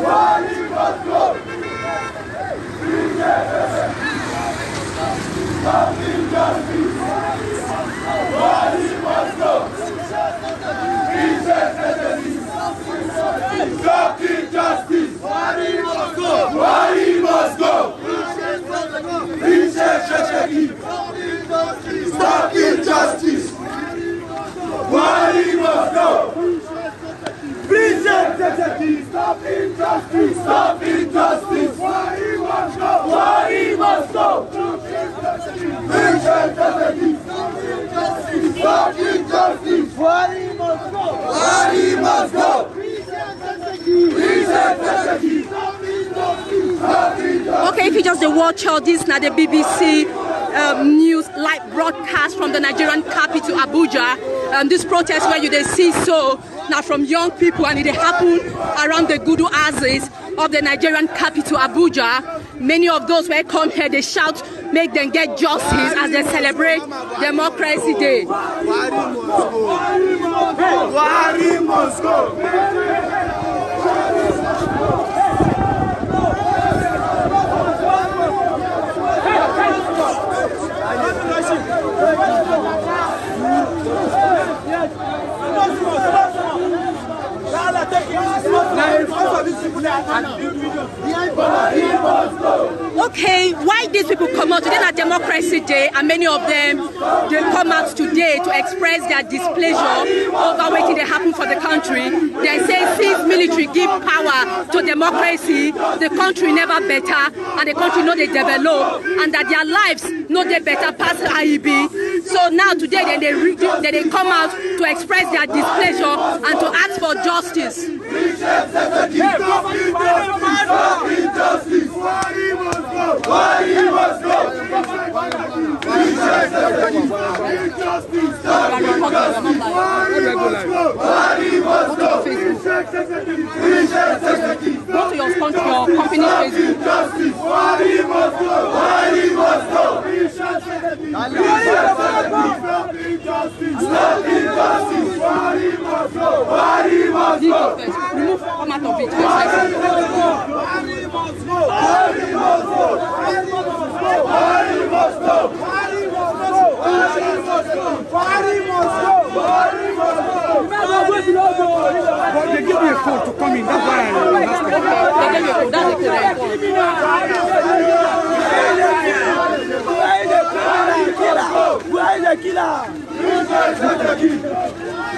Stop injustice! Buhari must go! Stop injustice! Stop injustice! Buhari must go! Buhari must go! Stop injustice! Buhari must go! Buhari must go! Okay, if you just watch all this, now the BBC news live broadcast from the Nigerian capital Abuja. This protest where you they see so now from young people, and it happen around the good houses of the Nigerian capital Abuja. Many of those who come here, they shout, make them get justice as they celebrate Democracy Day. Buhari must go! Okay, why these people come out today on Democracy Day, and many of them they come out today to express their displeasure over what they happen for the country. They say since military give power to democracy, the country never better, and the country no they develop, and that their lives no they better past IEB. So now today they come out to express their displeasure and to ask for justice. Go to your company's Facebook. Remove, come out of it. But they give me a phone to come in, that's why I asked. They gave you a phone, that's the correct phone. Where is the killer?